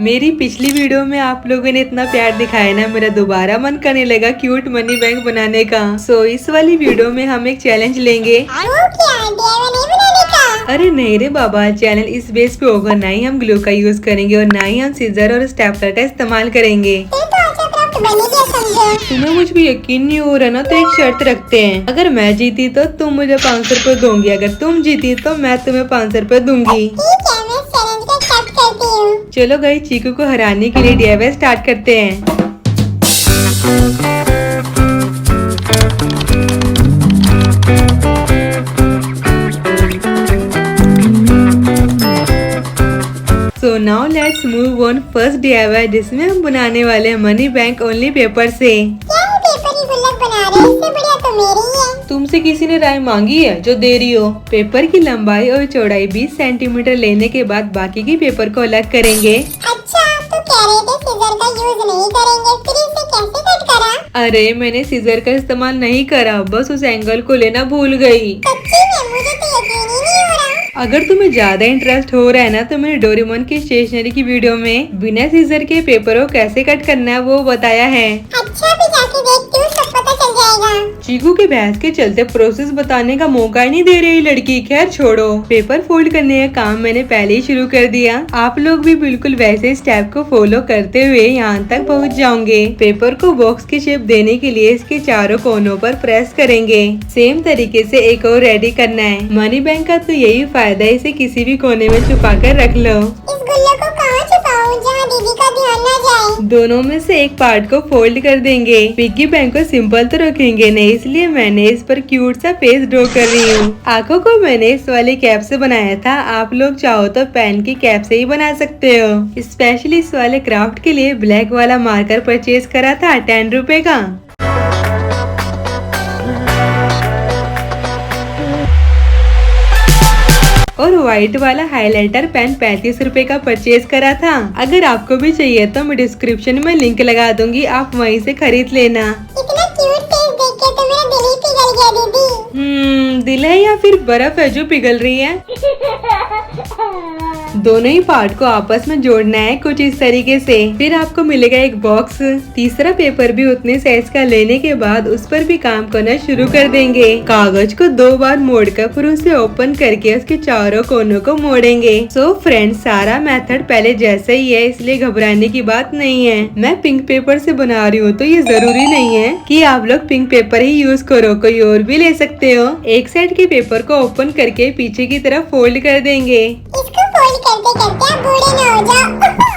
मेरी पिछली वीडियो में आप लोगों ने इतना प्यार दिखाया ना, मेरा दोबारा मन करने लगा क्यूट मनी बैंक बनाने का। सो इस वाली वीडियो में हम एक चैलेंज लेंगे। अरे नहीं रे बाबा, चैलेंज इस बेस पे होगा, ना ही हम ग्लू का यूज करेंगे और ना ही हम सीजर और स्टेपलर का इस्तेमाल करेंगे। तुम्हें मुझ पे यकीन नहीं हो रहा ना, तो एक शर्त रखते हैं। अगर मैं जीती तो तुम मुझे 500 रुपए दोगी, अगर तुम जीती तो मैं तुम्हें 500 रुपए दूंगी। चलो गई, चीकू को हराने के लिए DIY स्टार्ट करते हैं। So now let's move on first DIY, जिसमें हम बनाने वाले हैं मनी बैंक ओनली पेपर से। पेपर ही गुल्लक बना रहे हैं, इससे बढ़िया तो मेरी ही है। तुमसे किसी ने राय मांगी है जो दे रही हो। पेपर की लंबाई और चौड़ाई 20 सेंटीमीटर लेने के बाद बाकी के पेपर को अलग करेंगे। अच्छा, तो कह रहे थे सीजर का यूज नहीं करेंगे, फिर इसे कैसे कट करा? अरे मैंने सीजर का इस्तेमाल नहीं करा, बस उस एंगल को लेना भूल गई। सच्ची में मुझे तो यकीन ही नहीं हो रहा। अगर तुम्हें ज्यादा इंटरेस्ट हो रहा है ना, तो मैंने डोरेमोन की स्टेशनरी की वीडियो में बिना सीजर के पेपर को कैसे कट करना है वो बताया है। अच्छा, भी जाके देखती हूँ, सब पता चल जाएगा। चीकू के बहस के चलते प्रोसेस बताने का मौका ही नहीं दे रही लड़की। खैर छोड़ो, पेपर फोल्ड करने का काम मैंने पहले ही शुरू कर दिया। आप लोग भी बिल्कुल वैसे स्टेप को फॉलो करते हुए यहाँ तक पहुँच जाओगे। पेपर को बॉक्स की शेप देने के लिए इसके चारों कोनों पर प्रेस करेंगे। सेम तरीके से एक और रेडी करना है। मनी बैंक का तो यही फायदा है, इसे किसी भी कोने में छुपा कर रख लो। इस गुल्लक को कहाँ छुपाऊं जहाँ दीदी का ध्यान न जाए? दोनों में से एक पार्ट को फोल्ड कर देंगे। पिग्गी बैंक को सिंपल तो रखेंगे नहीं, इसलिए मैंने इस पर क्यूट सा फेस ड्रॉ कर रही हूँ। आंखों को मैंने इस वाली कैप से बनाया था, आप लोग चाहो तो पेन की कैप से ही बना सकते हो। स्पेशली इस वाले क्राफ्ट के लिए ब्लैक वाला मार्कर परचेज करा था 10 रुपए का। और व्हाइट वाला हाइलाइटर पेन 35 रुपए का परचेज करा था। अगर आपको भी चाहिए तो मैं डिस्क्रिप्शन में लिंक लगा दूंगी, आप वहीं से खरीद लेना। इतना क्यूट फेस देख के तो मेरा दिल ही पिघल गया दीदी। दिल है या फिर बर्फ है जो पिघल रही है? दोनों ही पार्ट को आपस में जोड़ना है कुछ इस तरीके से। फिर आपको मिलेगा एक बॉक्स। तीसरा पेपर भी उतने साइज का लेने के बाद उस पर भी काम करना शुरू कर देंगे। कागज को 2 बार मोड़कर फिर उसे ओपन करके उसके चारों कोनों को मोड़ेंगे। सो फ्रेंड्स, सारा मेथड पहले जैसा ही है, इसलिए घबराने की बात नहीं है। मैं पिंक पेपर से बना रही हूँ तो ये जरूरी नहीं है कि आप लोग पिंक पेपर ही यूज करो, कोई और भी ले सकते हो। एक साइड के पेपर को ओपन करके पीछे की तरफ फोल्ड कर देंगे। इसको फोल्ड करते करते आप बूढ़े न हो जाओ।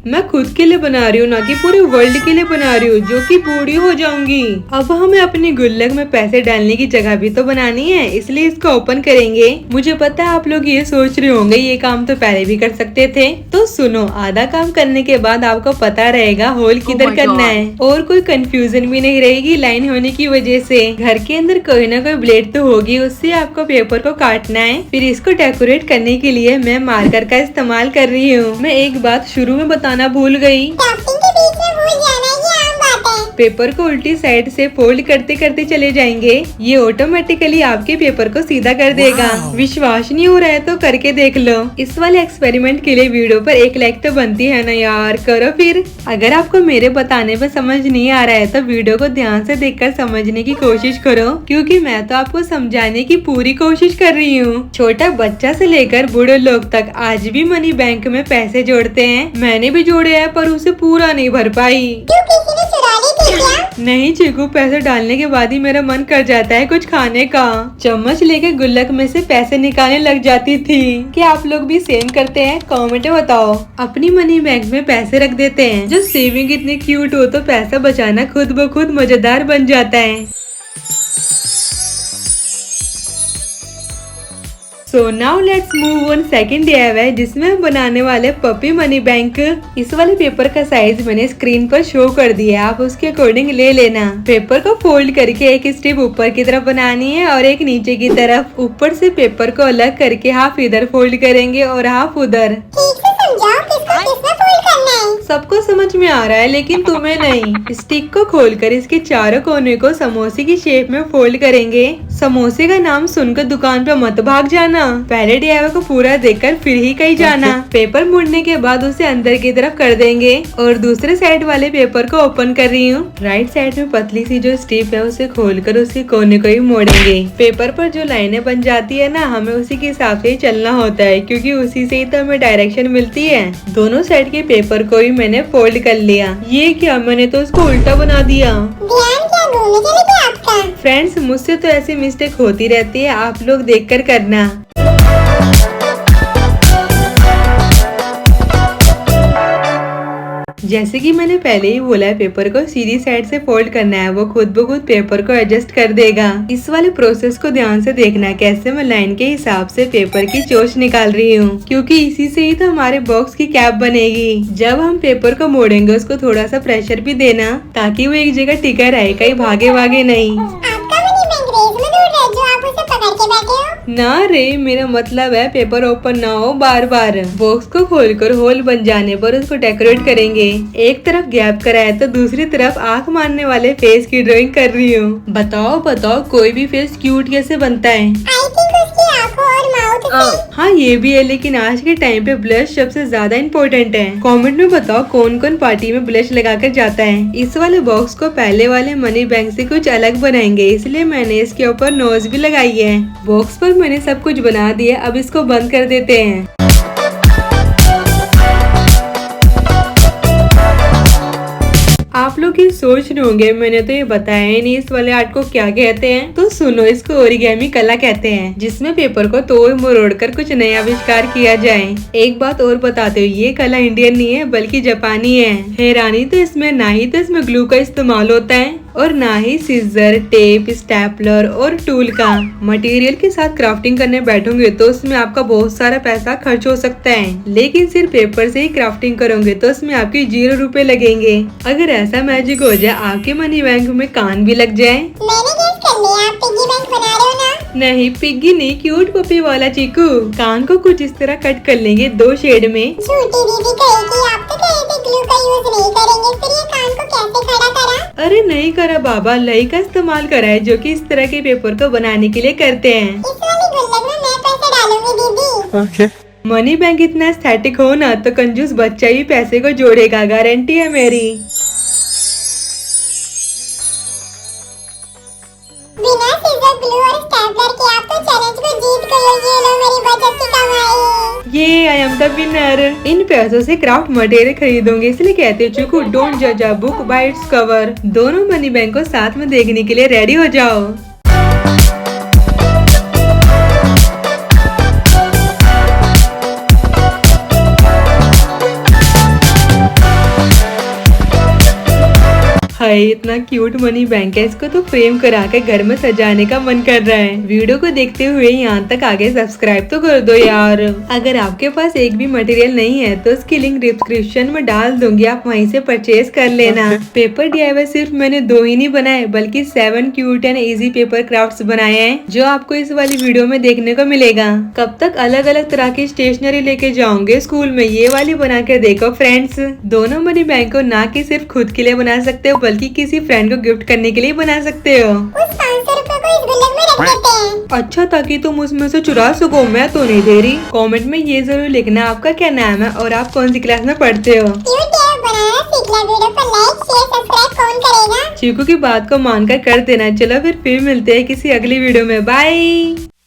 मैं खुद के लिए बना रही हूँ, ना कि पूरे वर्ल्ड के लिए बना रही हूँ, जो कि बूढ़ी हो जाऊंगी। अब हमें अपनी गुल्लक में पैसे डालने की जगह भी तो बनानी है, इसलिए इसको ओपन करेंगे। मुझे पता है आप लोग ये सोच रहे होंगे ये काम तो पहले भी कर सकते थे। तो सुनो, आधा काम करने के बाद आपको पता रहेगा होल किधर करना है और कोई कंफ्यूजन भी नहीं रहेगी लाइन होने की वजह से। घर के अंदर कोई ना कोई ब्लेड तो होगी, उससे आपको पेपर को काटना है। फिर इसको डेकोरेट करने के लिए मैं मार्कर का इस्तेमाल कर रही हूँ। मैं एक बात शुरू में बताना भूल गई। ड्राफ्टिंग के बीच में भूल जाना ये आम बात है। पेपर को उल्टी साइड से फोल्ड करते करते चले जाएंगे, ये ऑटोमेटिकली आपके पेपर को सीधा कर देगा। विश्वास नहीं हो रहा है तो करके देख लो। इस वाले एक्सपेरिमेंट के लिए वीडियो पर 1 लाइक तो बनती है ना यार, करो फिर। अगर आपको मेरे बताने पर समझ नहीं आ रहा है तो वीडियो को ध्यान से देखकर समझने की कोशिश करो, क्योंकि मैं तो आपको समझाने की पूरी कोशिश कर रही हूँ। छोटा बच्चा से लेकर बूढ़े लोग तक आज भी मनी बैंक में पैसे जोड़ते हैं। मैंने भी जोड़े हैं पर उसे पूरा नहीं भर पाई। क्यों, किसी ने चुरा ली थी क्या? नहीं चीकू, पैसे डालने के बाद ही मेरा मन कर जाता है कुछ खाने का। चम्मच लेके गुल्लक में से पैसे निकालने लग जाती थी। क्या आप लोग भी सेम करते हैं? कमेंट में बताओ। अपनी मनी बैंक में पैसे रख देते हैं। जब सेविंग इतनी क्यूट हो तो पैसा बचाना खुद ब खुद मजेदार बन जाता है। So now let's move on second DIY, जिसमें हम बनाने वाले पपी मनी बैंक। इस वाले पेपर का साइज मैंने स्क्रीन पर शो कर दिया, आप उसके अकॉर्डिंग ले लेना। पेपर को फोल्ड करके एक स्ट्रिप ऊपर की तरफ बनानी है और एक नीचे की तरफ। ऊपर से पेपर को अलग करके हाफ इधर फोल्ड करेंगे और हाफ उधर। ठीक से समझाओ किसको किसमें फोल्ड करना है। सबको समझ में आ रहा है लेकिन तुम्हें नहीं। स्टिक को खोलकर इसके चारों कोने को समोसे की शेप में फोल्ड करेंगे। समोसे का नाम सुनकर दुकान पे मत भाग जाना, पहले डीआईवाई को पूरा देखकर फिर ही कहीं जाना। पेपर मुड़ने के बाद उसे अंदर की तरफ कर देंगे और दूसरे साइड वाले पेपर को ओपन कर रही हूँ। राइट साइड में पतली सी जो स्ट्रिप है उसे खोलकर उसके कोने को ही मोड़ेंगे। पेपर पर जो लाइनें बन जाती है ना, हमें उसी के हिसाब से ही चलना होता है क्योंकि उसी से ही तो हमें डायरेक्शन मिलती है। दोनों साइड के पेपर को ही मैंने फोल्ड कर लिया। ये क्या, मैंने तो उसको उल्टा बना दिया। फ्रेंड्स, मुझसे तो ऐसी मिस्टेक होती रहती है, आप लोग देखकर करना। जैसे कि मैंने पहले ही बोला है, पेपर को सीधी साइड से फोल्ड करना है, वो खुद ब खुद पेपर को एडजस्ट कर देगा। इस वाले प्रोसेस को ध्यान से देखना, कैसे मैं लाइन के हिसाब से पेपर की चोंच निकाल रही हूँ, क्योंकि इसी से ही तो हमारे बॉक्स की कैप बनेगी। जब हम पेपर को मोड़ेंगे उसको थोड़ा सा प्रेशर भी देना ताकि वो एक जगह टिका रहे, कहीं भागे भागे नहीं। ना रे, मेरा मतलब है पेपर ओपन ना हो बार बार। बॉक्स को खोलकर होल बन जाने पर उसको डेकोरेट करेंगे। एक तरफ गैप कराया तो दूसरी तरफ आंख मारने वाले फेस की ड्राइंग कर रही हूँ। बताओ बताओ, कोई भी फेस क्यूट कैसे बनता है? हाँ ये भी है, लेकिन आज के टाइम पे ब्लश सबसे ज्यादा इम्पोर्टेंट है। कमेंट में बताओ कौन कौन पार्टी में ब्लश लगाकर जाता है। इस वाले बॉक्स को पहले वाले मनी बैंक से कुछ अलग बनाएंगे, इसलिए मैंने इसके ऊपर नोज भी लगाई है। बॉक्स पर मैंने सब कुछ बना दिया, अब इसको बंद कर देते हैं। आप लोग ये सोच रहे होंगे मैंने तो ये बताया ही नहीं इस वाले आर्ट को क्या कहते हैं, तो सुनो, इसको ओरिगेमी कला कहते हैं, जिसमें पेपर को तोड़ मरोड़ कर कुछ नया आविष्कार किया जाए। एक बात और बताते हो, ये कला इंडियन नहीं है बल्कि जापानी है। हैरानी तो इसमें ना ही तो इसमें ग्लू का इस्तेमाल होता है और ना ही सीजर, टेप, स्टेपलर और टूल का। मटेरियल के साथ क्राफ्टिंग करने बैठोगे तो उसमें आपका बहुत सारा पैसा खर्च हो सकता है, लेकिन सिर्फ पेपर से ही क्राफ्टिंग करोगे तो उसमें आपके 0 रुपए लगेंगे। अगर ऐसा मैजिक हो जाए आपके मनी बैंक में कान भी लग जाए। मैंने गेस कर लिया, आप पिग्गी बैंक बना रहे हो ना? नहीं, पिग्गी नहीं, क्यूट पपी वाला चीकू। कान को कुछ इस तरह कट कर लेंगे 2 शेड में। छोटी दीदी कहेगी आप तो कहे थे ग्लू का यूज नहीं करेंगे, फिर ये कान को कैसे खड़ा करा? अरे नहीं करा बाबा, लई का इस्तेमाल करा है जो कि इस तरह के पेपर को बनाने के लिए करते हैं। इस वाली गुल्लक में मैं पैसे डालूंगी दीदी। Okay. मनी बैंक इतना एस्थेटिक हो ना तो कंजूस बच्चा ही पैसे को जोड़ेगा, गारंटी है मेरी। बिना सीजर, ग्लू और स्टेपलर के आप तो चैलेंज को जीत गए। ये लो मेरी बचत की कमाई। ये आई एम द विनर। इन पैसों से क्राफ्ट मटेरियल खरीदोगे, इसलिए कहते हैं चुकू डोंट जज a book by its cover. दोनों मनी बैंक को साथ में देखने के लिए रेडी हो जाओ। हाय, इतना क्यूट मनी बैंक है, इसको तो फ्रेम करा के घर में सजाने का मन कर रहा है। वीडियो को देखते हुए यहाँ तक आगे सब्सक्राइब तो कर दो यार। अगर आपके पास एक भी मटेरियल नहीं है तो उसकी लिंक डिस्क्रिप्शन में डाल दूंगी, आप वहीं से परचेज कर लेना। पेपर डीआईवाई सिर्फ मैंने 2 ही नहीं बनाए बल्कि 7 cute and easy paper crafts बनाए हैं, जो आपको इस वाली वीडियो में देखने को मिलेगा। कब तक अलग अलग तरह की स्टेशनरी लेके जाओगे स्कूल में, ये वाली बना के देखो फ्रेंड्स। दोनों मनी बैंक को ना कि सिर्फ खुद के लिए बना सकते हो बल्कि किसी फ्रेंड को गिफ्ट करने के लिए बना सकते हो। उस 500 रुपए को इस गुल्लक में रख देते हैं। अच्छा, ताकि तुम उसमें से चुरा सको, मैं तो नहीं दे रही। कमेंट में ये जरूर लिखना आपका क्या नाम है और आप कौन सी क्लास में पढ़ते हो। बनाना सीख लिया, वीडियो को लाइक शेयर सब्सक्राइब कौन करेगा? चीकू की बात को मानकर कर देना। चलो फिर मिलते हैं किसी अगली वीडियो में। बाय।